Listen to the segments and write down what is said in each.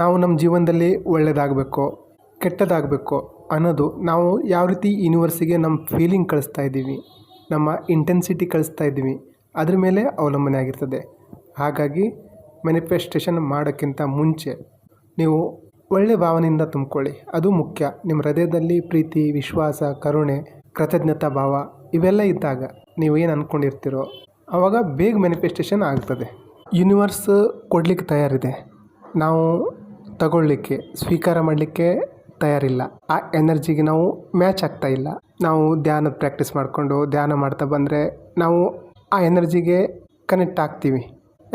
ನಾವು ನಮ್ಮ ಜೀವನದಲ್ಲಿ ಒಳ್ಳೆಯದಾಗಬೇಕು ಕೆಟ್ಟದಾಗಬೇಕು ಅನ್ನೋದು ನಾವು ಯಾವ ರೀತಿ ಯೂನಿವರ್ಸಿಗೆ ನಮ್ಮ ಫೀಲಿಂಗ್ ಕಳಿಸ್ತಾ ಇದ್ದೀವಿ, ನಮ್ಮ ಇಂಟೆನ್ಸಿಟಿ ಕಳಿಸ್ತಾ ಇದ್ದೀವಿ, ಅದ್ರ ಮೇಲೆ ಅವಲಂಬನೆ ಆಗಿರ್ತದೆ. ಹಾಗಾಗಿ ಮ್ಯಾನಿಫೆಸ್ಟೇಷನ್ ಮಾಡೋಕ್ಕಿಂತ ಮುಂಚೆ ನೀವು ಒಳ್ಳೆಯ ಭಾವನೆಯಿಂದ ತುಂಬಿಕೊಳ್ಳಿ, ಅದು ಮುಖ್ಯ. ನಿಮ್ಮ ಹೃದಯದಲ್ಲಿ ಪ್ರೀತಿ, ವಿಶ್ವಾಸ, ಕರುಣೆ, ಕೃತಜ್ಞತಾ ಭಾವ ಇವೆಲ್ಲ ಇದ್ದಾಗ ನೀವು ಏನು ಅಂದ್ಕೊಂಡಿರ್ತೀರೋ ಆವಾಗ ಬೇಗ ಮ್ಯಾನಿಫೆಸ್ಟೇಷನ್ ಆಗ್ತದೆ. ಯೂನಿವರ್ಸ್ ಕೊಡಲಿಕ್ಕೆ ತಯಾರಿದೆ, ನಾವು ತಗೊಳ್ಳಿಕ್ಕೆ ಸ್ವೀಕಾರ ಮಾಡಲಿಕ್ಕೆ ತಯಾರಿಲ್ಲ. ಆ ಎನರ್ಜಿಗೆ ನಾವು ಮ್ಯಾಚ್ ಆಗ್ತಾ ಇಲ್ಲ. ನಾವು ಧ್ಯಾನದ ಪ್ರಾಕ್ಟೀಸ್ ಮಾಡಿಕೊಂಡು ಧ್ಯಾನ ಮಾಡ್ತಾ ಬಂದರೆ ನಾವು ಆ ಎನರ್ಜಿಗೆ ಕನೆಕ್ಟ್ ಆಗ್ತೀವಿ.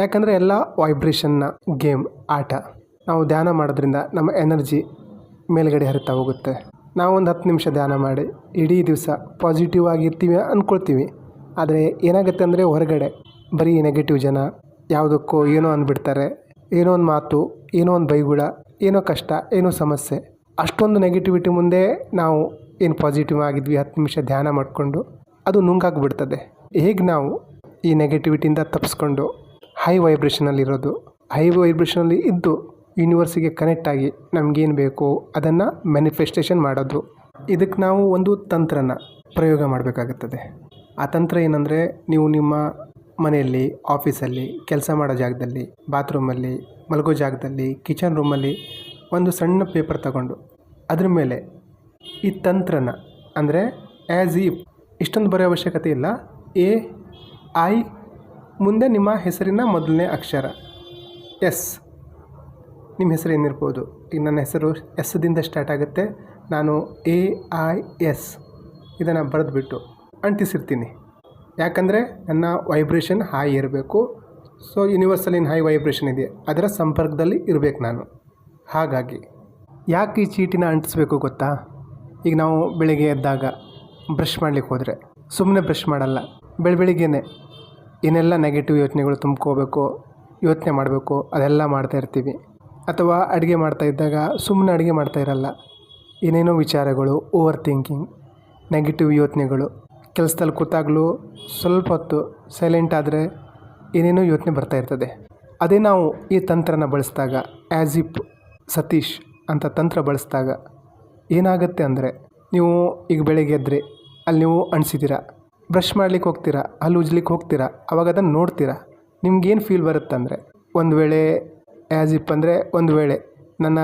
ಯಾಕಂದರೆ ಎಲ್ಲ ವೈಬ್ರೇಷನ್ನ ಗೇಮ್, ಆಟ. ನಾವು ಧ್ಯಾನ ಮಾಡೋದ್ರಿಂದ ನಮ್ಮ ಎನರ್ಜಿ ಮೇಲ್ಗಡೆ ಹರಿತಾ ಹೋಗುತ್ತೆ. ನಾವು ಒಂದು 10 ನಿಮಿಷ ಧ್ಯಾನ ಮಾಡಿ ಇಡೀ ದಿವಸ ಪಾಸಿಟಿವ್ ಆಗಿರ್ತೀವಿ ಅಂದ್ಕೊಳ್ತೀವಿ. ಆದರೆ ಏನಾಗುತ್ತೆ ಅಂದರೆ ಹೊರಗಡೆ ಬರೀ ನೆಗೆಟಿವ್ ಜನ ಯಾವುದಕ್ಕೋ ಏನೋ ಅಂದ್ಬಿಡ್ತಾರೆ, ಏನೋ ಒಂದು ಮಾತು, ಏನೋ ಒಂದು ಬೈಗುಳ, ಏನೋ ಕಷ್ಟ, ಏನೋ ಸಮಸ್ಯೆ. ಅಷ್ಟೊಂದು ನೆಗೆಟಿವಿಟಿ ಮುಂದೆ ನಾವು ಏನು ಪಾಸಿಟಿವ್ ಆಗಿದ್ವಿ 10 ನಿಮಿಷ ಧ್ಯಾನ ಮಾಡಿಕೊಂಡು ಅದು ನುಂಗಾಗ್ಬಿಡ್ತದೆ. ಹೇಗೆ ನಾವು ಈ ನೆಗೆಟಿವಿಟಿಯಿಂದ ತಪ್ಪಿಸ್ಕೊಂಡು ಹೈ ವೈಬ್ರೇಷನಲ್ಲಿರೋದು, ಹೈ ವೈಬ್ರೇಷನಲ್ಲಿ ಇದ್ದು ಯೂನಿವರ್ಸಿಗೆ ಕನೆಕ್ಟ್ ಆಗಿ ನಮಗೇನು ಬೇಕು ಅದನ್ನು ಮ್ಯಾನಿಫೆಸ್ಟೇಷನ್ ಮಾಡೋದು. ಇದಕ್ಕೆ ನಾವು ಒಂದು ತಂತ್ರನ ಪ್ರಯೋಗ ಮಾಡಬೇಕಾಗುತ್ತದೆ. ಆ ತಂತ್ರ ಏನಂದರೆ, ನೀವು ನಿಮ್ಮ ಮನೆಯಲ್ಲಿ, ಆಫೀಸಲ್ಲಿ, ಕೆಲಸ ಮಾಡೋ ಜಾಗದಲ್ಲಿ, ಬಾತ್ರೂಮಲ್ಲಿ, ಮಲಗೋ ಜಾಗದಲ್ಲಿ, ಕಿಚನ್ ರೂಮಲ್ಲಿ ಒಂದು ಸಣ್ಣ ಪೇಪರ್ ತಗೊಂಡು ಅದ್ರ ಮೇಲೆ ಈ ತಂತ್ರನ, ಅಂದರೆ ಆ್ಯಸ್ ಇಫ್, ಇಷ್ಟೊಂದು ಬರೆಯೋ ಅವಶ್ಯಕತೆ ಇಲ್ಲ, AI ಮುಂದೆ ನಿಮ್ಮ ಹೆಸರಿನ ಮೊದಲನೇ ಅಕ್ಷರ ಎಸ್. ನಿಮ್ಮ ಹೆಸರು ಏನಿರ್ಬೋದು. ಈಗ ನನ್ನ ಹೆಸರು ಎಸ್ದಿಂದ ಸ್ಟಾರ್ಟ್ ಆಗುತ್ತೆ. ನಾನು AIS ಇದನ್ನು ಬರೆದುಬಿಟ್ಟು ಅಂಟಿಸಿರ್ತೀನಿ. ಯಾಕಂದರೆ ನನ್ನ ವೈಬ್ರೇಷನ್ ಹೈ ಇರಬೇಕು. ಸೊ ಯೂನಿವರ್ಸಲ್ಲಿ ಏನು ಹೈ ವೈಬ್ರೇಷನ್ ಇದೆ ಅದರ ಸಂಪರ್ಕದಲ್ಲಿ ಇರಬೇಕು ನಾನು. ಹಾಗಾಗಿ ಯಾಕೆ ಈ ಚೀಟಿನ ಅಂಟಿಸ್ಬೇಕು ಗೊತ್ತಾ? ಈಗ ನಾವು ಬೆಳಿಗ್ಗೆ ಎದ್ದಾಗ ಬ್ರಷ್ ಮಾಡಲಿಕ್ಕೆ ಹೋದರೆ ಸುಮ್ಮನೆ ಬ್ರಷ್ ಮಾಡಲ್ಲ. ಬೆಳಿಗ್ಗೆನೇ ಏನೆಲ್ಲ ನೆಗೆಟಿವ್ ಯೋಚನೆಗಳು ತುಂಬ್ಕೋಬೇಕು, ಯೋಚನೆ ಮಾಡಬೇಕು, ಅದೆಲ್ಲ ಮಾಡ್ತಾಯಿರ್ತೀವಿ. ಅಥವಾ ಅಡುಗೆ ಮಾಡ್ತಾ ಇದ್ದಾಗ ಸುಮ್ಮನೆ ಅಡುಗೆ ಮಾಡ್ತಾ ಇರಲ್ಲ, ಏನೇನೋ ವಿಚಾರಗಳು, ಓವರ್ ಥಿಂಕಿಂಗ್, ನೆಗೆಟಿವ್ ಯೋಚನೆಗಳು. ಕೆಲಸದಲ್ಲಿ ಕೂತಾಗಲೂ ಸ್ವಲ್ಪ ಹೊತ್ತು ಸೈಲೆಂಟ್ ಆದರೆ ಏನೇನೋ ಯೋಚನೆ ಬರ್ತಾಯಿರ್ತದೆ. ಅದೇ ನಾವು ಈ ತಂತ್ರನ ಬಳಸಿದಾಗ, ಆ್ಯಸ್ ಇಫ್ ಸತೀಶ್ ಅಂತ ತಂತ್ರ ಬಳಸಿದಾಗ ಏನಾಗುತ್ತೆ ಅಂದರೆ, ನೀವು ಈಗ ಬೆಳಗ್ಗೆ ಎದ್ದರೆ ಅಲ್ಲಿ ನೀವು ಅನಿಸಿದ್ದೀರ, ಬ್ರಷ್ ಮಾಡ್ಲಿಕ್ಕೆ ಹೋಗ್ತೀರಾ, ಹಲ್ಲು ಉಜ್ಲಿಕ್ಕೆ ಹೋಗ್ತೀರಾ, ಅವಾಗ ಅದನ್ನು ನೋಡ್ತೀರಾ. ನಿಮ್ಗೇನು ಫೀಲ್ ಬರುತ್ತೆ ಅಂದರೆ, ಒಂದು ವೇಳೆ ಆ್ಯಸ್ ಇಫ್ ಅಂದರೆ, ಒಂದು ವೇಳೆ ನನ್ನ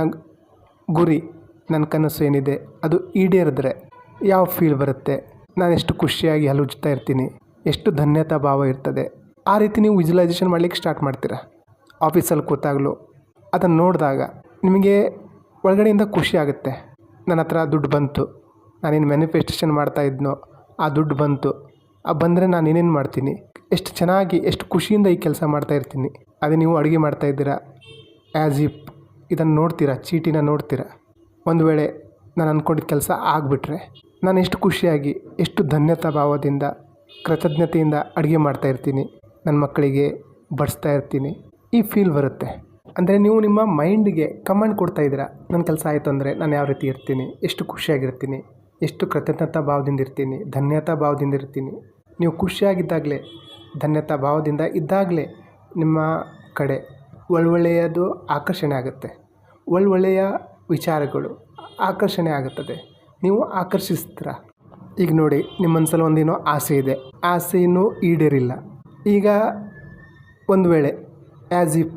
ಗುರಿ, ನನ್ನ ಕನಸು ಏನಿದೆ ಅದು ಈಡೇರಿದ್ರೆ ಯಾವ ಫೀಲ್ ಬರುತ್ತೆ, ನಾನು ಎಷ್ಟು ಖುಷಿಯಾಗಿ ಹಲ್ಲು ಉಜ್ತಾ ಇರ್ತೀನಿ, ಎಷ್ಟು ಧನ್ಯತಾ ಭಾವ ಇರ್ತದೆ. ಆ ರೀತಿ ನೀವು ವಿಜುವಲೈಸೇಷನ್ ಮಾಡಲಿಕ್ಕೆ ಸ್ಟಾರ್ಟ್ ಮಾಡ್ತೀರಾ. ಆಫೀಸಲ್ಲಿ ಕೂತಾಗಲೂ ಅದನ್ನು ನೋಡಿದಾಗ ನಿಮಗೆ ಒಳಗಡೆಯಿಂದ ಖುಷಿ ಆಗುತ್ತೆ. ನನ್ನ ಹತ್ರ ದುಡ್ಡು ಬಂತು, ನಾನೇನು ಮ್ಯಾನಿಫೆಸ್ಟೇಷನ್ ಮಾಡ್ತಾ ಇದ್ನೋ ಆ ದುಡ್ಡು ಬಂತು, ಬಂದರೆ ನಾನು ಏನೇನು ಮಾಡ್ತೀನಿ, ಎಷ್ಟು ಚೆನ್ನಾಗಿ ಎಷ್ಟು ಖುಷಿಯಿಂದ ಈ ಕೆಲಸ ಮಾಡ್ತಾ ಇರ್ತೀನಿ. ಅದೇ ನೀವು ಅಡುಗೆ ಮಾಡ್ತಾಯಿದ್ದೀರಾ, ಆ್ಯಸ್ ಇಫ್ ಇದನ್ನು ನೋಡ್ತೀರಾ, ಚೀಟಿನ ನೋಡ್ತೀರಾ. ಒಂದು ವೇಳೆ ನಾನು ಅಂದ್ಕೊಂಡಿದ್ದ ಕೆಲಸ ಆಗಿಬಿಟ್ರೆ ನಾನು ಎಷ್ಟು ಖುಷಿಯಾಗಿ, ಎಷ್ಟು ಧನ್ಯತಾ ಭಾವದಿಂದ, ಕೃತಜ್ಞತೆಯಿಂದ ಅಡುಗೆ ಮಾಡ್ತಾಯಿರ್ತೀನಿ, ನನ್ನ ಮಕ್ಕಳಿಗೆ ಬಡಿಸ್ತಾ ಇರ್ತೀನಿ. ಈ ಫೀಲ್ ಬರುತ್ತೆ. ಅಂದರೆ ನೀವು ನಿಮ್ಮ ಮೈಂಡಿಗೆ ಕಮಾಂಡ್ ಕೊಡ್ತಾಯಿದ್ದೀರಾ, ನನ್ನ ಕೆಲಸ ಆಯಿತು ಅಂದರೆ ನಾನು ಯಾವ ರೀತಿ ಇರ್ತೀನಿ, ಎಷ್ಟು ಖುಷಿಯಾಗಿರ್ತೀನಿ, ಎಷ್ಟು ಕೃತಜ್ಞತಾ ಭಾವದಿಂದ ಇರ್ತೀನಿ, ಧನ್ಯತಾ ಭಾವದಿಂದ ಇರ್ತೀನಿ. ನೀವು ಖುಷಿಯಾಗಿದ್ದಾಗಲೇ, ಧನ್ಯತಾ ಭಾವದಿಂದ ಇದ್ದಾಗಲೇ ನಿಮ್ಮ ಕಡೆ ಒಳ್ಳೊಳ್ಳೆಯದು ಆಕರ್ಷಣೆ ಆಗುತ್ತೆ. ಒಳ್ಳೊಳ್ಳೆಯ ವಿಚಾರಗಳು ಆಕರ್ಷಣೆ ಆಗುತ್ತದೆ, ನೀವು ಆಕರ್ಷಿಸ್ತೀರ. ಈಗ ನೋಡಿ, ನಿಮ್ಮ ಮನಸ್ಸಲ್ಲಿ ಒಂದೇನೋ ಆಸೆ ಇದೆ, ಆಸೆ ಇನ್ನೂ ಈಡೇರಿಲ್ಲ. ಈಗ ಒಂದು ವೇಳೆ ಆ್ಯಸ್ ಇಫ್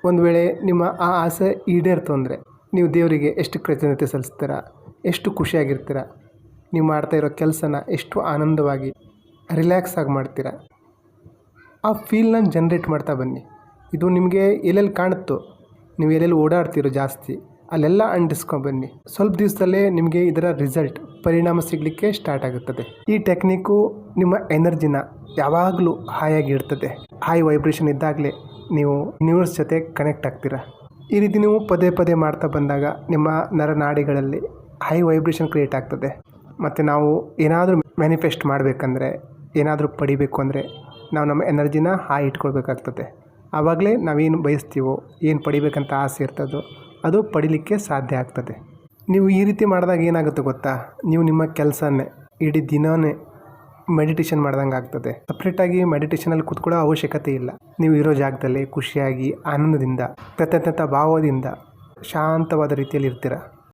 ಒಂದು ವೇಳೆ ನಿಮ್ಮ ಆ ಆಸೆ ಈಡೇರ್ತು ಅಂದರೆ ನೀವು ದೇವರಿಗೆ ಎಷ್ಟು ಕೃತಜ್ಞತೆ ಸಲ್ಲಿಸ್ತೀರ, ಎಷ್ಟು ಖುಷಿಯಾಗಿರ್ತೀರ, ನೀವು ಮಾಡ್ತಾ ಇರೋ ಕೆಲಸನ ಎಷ್ಟು ಆನಂದವಾಗಿ ರಿಲ್ಯಾಕ್ಸ್ ಆಗಿ ಮಾಡ್ತೀರ. ಆ ಫೀಲ್ನ ಜನ್ರೇಟ್ ಮಾಡ್ತಾ ಬನ್ನಿ. ಇದು ನಿಮಗೆ ಎಲ್ಲೆಲ್ಲಿ ಕಾಣುತ್ತೋ, ನೀವು ಎಲ್ಲೆಲ್ಲಿ ಓಡಾಡ್ತೀರೋ ಜಾಸ್ತಿ, ಅಲ್ಲೆಲ್ಲ ಅಂಟಿಸ್ಕೊಂಡ್ಬನ್ನಿ. ಸ್ವಲ್ಪ ದಿವಸದಲ್ಲೇ ನಿಮಗೆ ಇದರ ರಿಸಲ್ಟ್, ಪರಿಣಾಮ ಸಿಗಲಿಕ್ಕೆ ಸ್ಟಾರ್ಟ್ ಆಗುತ್ತದೆ. ಈ ಟೆಕ್ನಿಕ್ಕು ನಿಮ್ಮ ಎನರ್ಜಿನ ಯಾವಾಗಲೂ ಹಾಯಾಗಿ ಇಡ್ತದೆ. ಹೈ ವೈಬ್ರೇಷನ್ ಇದ್ದಾಗಲೇ ನೀವು ಯೂನಿವರ್ಸ್ ಜೊತೆ ಕನೆಕ್ಟ್ ಆಗ್ತೀರಾ. ಈ ರೀತಿ ನೀವು ಪದೇ ಪದೇ ಮಾಡ್ತಾ ಬಂದಾಗ ನಿಮ್ಮ ನರನಾಡಿಗಳಲ್ಲಿ ಹೈ ವೈಬ್ರೇಷನ್ ಕ್ರಿಯೇಟ್ ಆಗ್ತದೆ. ಮತ್ತು ನಾವು ಏನಾದರೂ ಮ್ಯಾನಿಫೆಸ್ಟ್ ಮಾಡಬೇಕಂದ್ರೆ, ಏನಾದರೂ ಪಡಿಬೇಕು ಅಂದರೆ ನಾವು ನಮ್ಮ ಎನರ್ಜಿನ ಹೈ ಇಟ್ಕೊಳ್ಬೇಕಾಗ್ತದೆ. ಆವಾಗಲೇ ನಾವೇನು ಬಯಸ್ತೀವೋ, ಏನು ಪಡಿಬೇಕಂತ ಆಸೆ ಇರ್ತದೋ ಅದು ಪಡಿಲಿಕ್ಕೆ ಸಾಧ್ಯ ಆಗ್ತದೆ. ನೀವು ಈ ರೀತಿ ಮಾಡಿದಾಗ ಏನಾಗುತ್ತೆ ಗೊತ್ತಾ, ನೀವು ನಿಮ್ಮ ಕೆಲಸನೇ ಇಡೀ ದಿನವೇ ಮೆಡಿಟೇಷನ್ ಮಾಡ್ದಂಗೆ ಆಗ್ತದೆ. ಸಪ್ರೇಟಾಗಿ ಮೆಡಿಟೇಷನಲ್ಲಿ ಕೂತ್ಕೊಳ್ಳೋ ಅವಶ್ಯಕತೆ ಇಲ್ಲ. ನೀವು ಇರೋ ಜಾಗದಲ್ಲೇ ಖುಷಿಯಾಗಿ, ಆನಂದದಿಂದ, ಕೃತಜ್ಞತಾ ಭಾವದಿಂದ ಶಾಂತವಾದ ರೀತಿಯಲ್ಲಿ ಇರ್ತೀರ.